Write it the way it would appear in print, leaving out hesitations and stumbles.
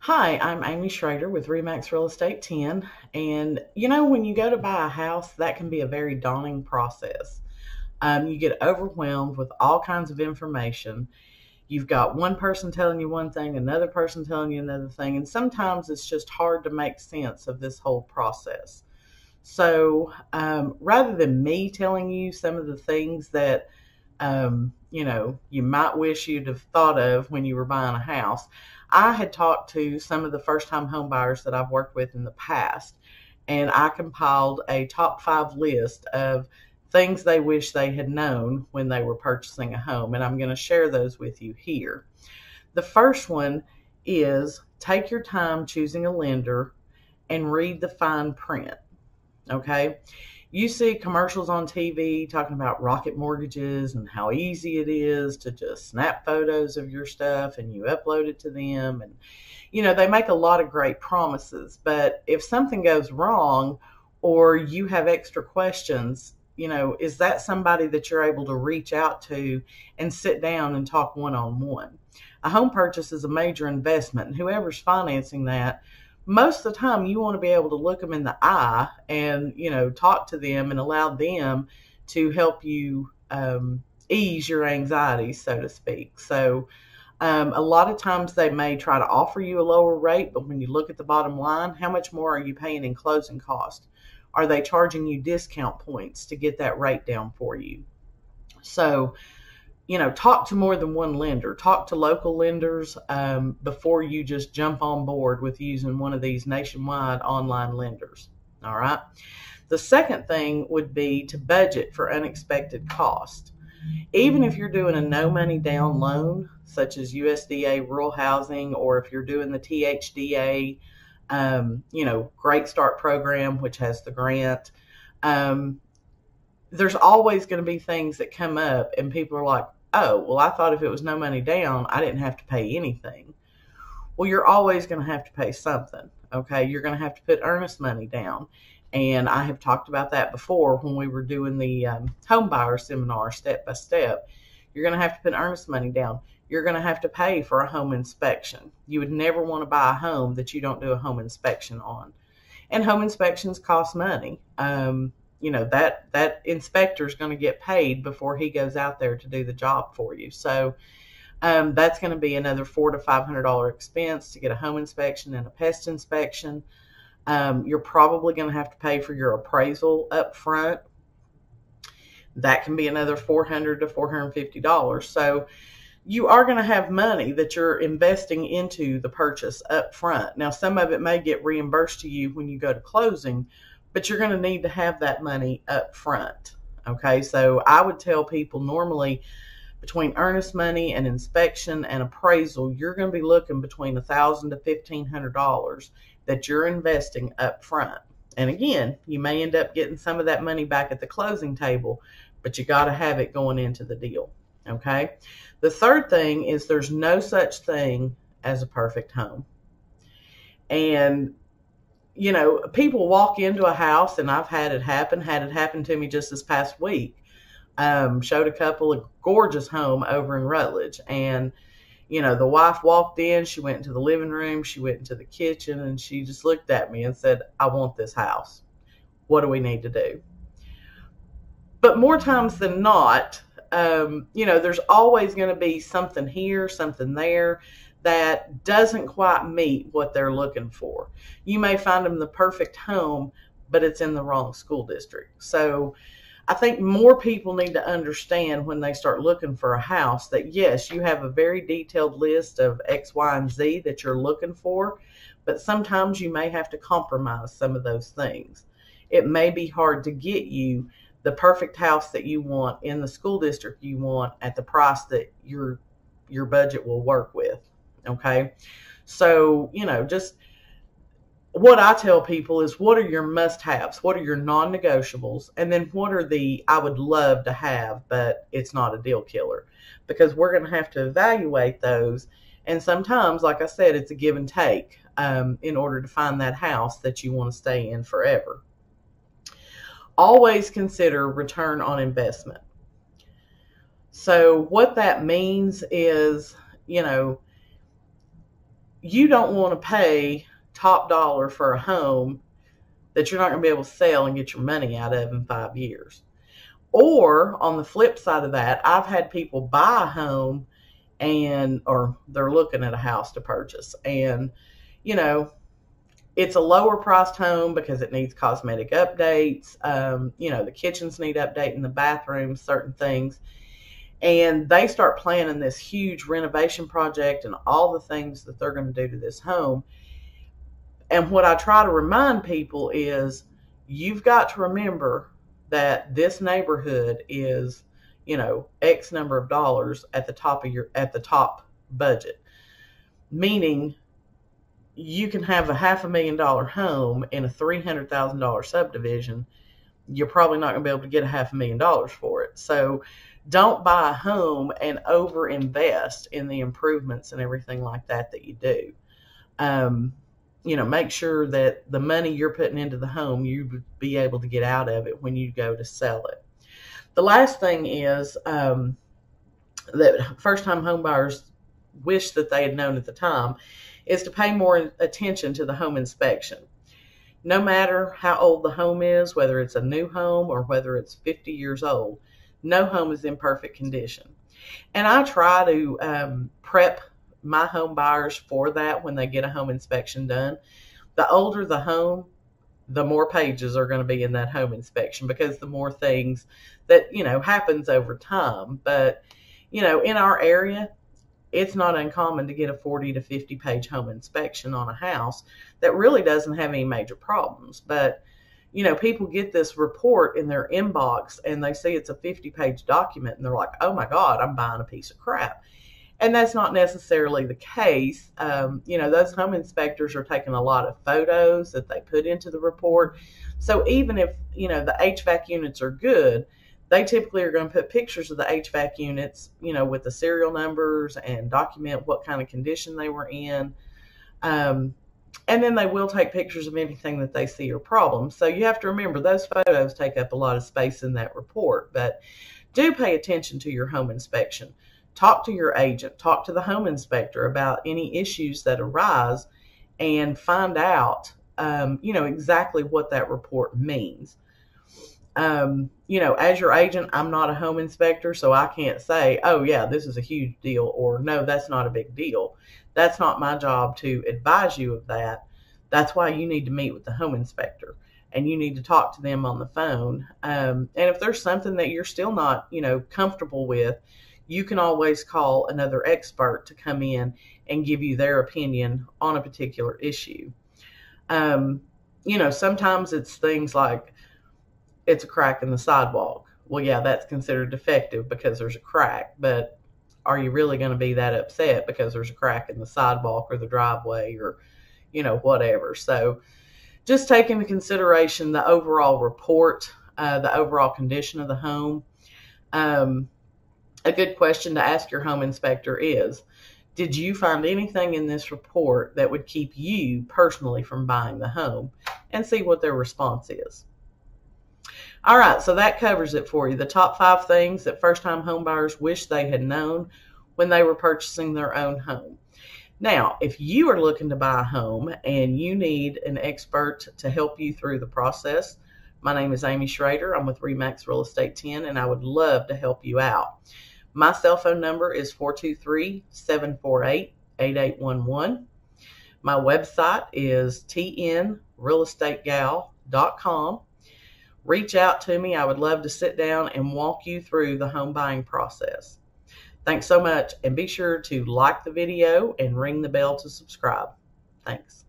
Hi, I'm Amy Schrader with Remax Real Estate 10. And when you go to buy a house, that can be a very daunting process. You get overwhelmed with all kinds of information. You've got one person telling you one thing, another person telling you another thing, and sometimes it's just hard to make sense of this whole process. So rather than me telling you some of the things that you might wish you'd have thought of when you were buying a house, I had talked to some of the first-time home buyers that I've worked with in the past, and I compiled a top 5 list of things they wish they had known when they were purchasing a home, and I'm going to share those with you here. The first one is take your time choosing a lender and read the fine print. Okay? You see commercials on TV talking about rocket mortgages and how easy it is to just snap photos of your stuff and you upload it to them. And, they make a lot of great promises. But if something goes wrong or you have extra questions, is that somebody that you're able to reach out to and sit down and talk one-on-one? A home purchase is a major investment, and whoever's financing that, most of the time you want to be able to look them in the eye and, talk to them and allow them to help you ease your anxiety, so to speak. So a lot of times they may try to offer you a lower rate, but when you look at the bottom line, how much more are you paying in closing costs? Are they charging you discount points to get that rate down for you? So talk to more than one lender. Talk to local lenders before you just jump on board with using one of these nationwide online lenders. All right. The second thing would be to budget for unexpected cost. Even if you're doing a no money down loan, such as USDA rural housing, or if you're doing the THDA, Great Start program, which has the grant, there's always going to be things that come up and people are like, oh, well, I thought if it was no money down, I didn't have to pay anything. Well, you're always going to have to pay something, okay? You're going to have to put earnest money down. And I have talked about that before when we were doing the home buyer seminar step by step. You're going to have to put earnest money down. You're going to have to pay for a home inspection. You would never want to buy a home that you don't do a home inspection on. And home inspections cost money. That inspector is going to get paid before he goes out there to do the job for you. So that's going to be another $400 to $500 expense to get a home inspection and a pest inspection. You're probably going to have to pay for your appraisal up front. That can be another $400 to $450. So you are going to have money that you're investing into the purchase up front. Now, some of it may get reimbursed to you when you go to closing, but you're going to need to have that money up front. Okay, so I would tell people normally between earnest money and inspection and appraisal, you're going to be looking between $1,000 to $1,500 that you're investing up front. And again, you may end up getting some of that money back at the closing table, but you got to have it going into the deal. Okay, the third thing is there's no such thing as a perfect home. And people walk into a house, and I've had it happen to me just this past week. Showed a couple a gorgeous home over in Rutledge, and the wife walked in, she went into the living room, she went into the kitchen, and she just looked at me and said, I want this house. What do we need to do? But more times than not, there's always going to be something here, something there that doesn't quite meet what they're looking for. You may find them the perfect home, but it's in the wrong school district. So I think more people need to understand when they start looking for a house that, yes, you have a very detailed list of X, Y, and Z that you're looking for, but sometimes you may have to compromise some of those things. It may be hard to get you the perfect house that you want in the school district you want at the price that your budget will work with. Okay, so just what I tell people is, what are your must-haves? What are your non-negotiables? And then what are the I would love to have, but it's not a deal killer? Because we're going to have to evaluate those. And sometimes, like I said, it's a give and take in order to find that house that you want to stay in forever. Always consider return on investment. So what that means is, you don't want to pay top dollar for a home that you're not going to be able to sell and get your money out of in 5 years. Or on the flip side of that, I've had people buy a home or they're looking at a house to purchase, and it's a lower priced home because it needs cosmetic updates. The kitchens need updating, the bathrooms, certain things. And they start planning this huge renovation project and all the things that they're going to do to this home. And what I try to remind people is, you've got to remember that this neighborhood is, X number of dollars at the top budget. Meaning, you can have a $500,000 home in a $300,000 subdivision. You're probably not going to be able to get a $500,000 for it. So don't buy a home and overinvest in the improvements and everything like that you do. Make sure that the money you're putting into the home, you be able to get out of it when you go to sell it. The last thing is that first-time homebuyers wish that they had known at the time, is to pay more attention to the home inspection. No matter how old the home is, whether it's a new home or whether it's 50 years old, no home is in perfect condition. And I try to prep my home buyers for that when they get a home inspection done. The older the home, the more pages are going to be in that home inspection, because the more things that, happens over time. But, in our area, it's not uncommon to get a 40 to 50 page home inspection on a house that really doesn't have any major problems. But, people get this report in their inbox and they see it's a 50-page document and they're like, oh my God, I'm buying a piece of crap. And that's not necessarily the case. Those home inspectors are taking a lot of photos that they put into the report. So even if, the HVAC units are good, they typically are going to put pictures of the HVAC units, with the serial numbers, and document what kind of condition they were in. And then they will take pictures of anything that they see are problems. So you have to remember, those photos take up a lot of space in that report. But do pay attention to your home inspection. Talk to your agent. Talk to the home inspector about any issues that arise, and find out, exactly what that report means. As your agent, I'm not a home inspector, so I can't say, oh yeah, this is a huge deal, or no, that's not a big deal. That's not my job to advise you of that. That's why you need to meet with the home inspector, and you need to talk to them on the phone. And if there's something that you're still not, comfortable with, you can always call another expert to come in and give you their opinion on a particular issue. Sometimes it's things like, it's a crack in the sidewalk. Well, yeah, that's considered defective because there's a crack, but are you really going to be that upset because there's a crack in the sidewalk or the driveway or, whatever? So just take into consideration the overall report, the overall condition of the home. A good question to ask your home inspector is, did you find anything in this report that would keep you personally from buying the home? And see what their response is. All right, so that covers it for you. The top 5 things that first-time homebuyers wish they had known when they were purchasing their own home. Now, if you are looking to buy a home and you need an expert to help you through the process, my name is Amy Schrader. I'm with RE/MAX Real Estate 10, and I would love to help you out. My cell phone number is 423-748-8811. My website is TNRealEstateGal.com. Reach out to me. I would love to sit down and walk you through the home buying process. Thanks so much, and be sure to like the video and ring the bell to subscribe. Thanks.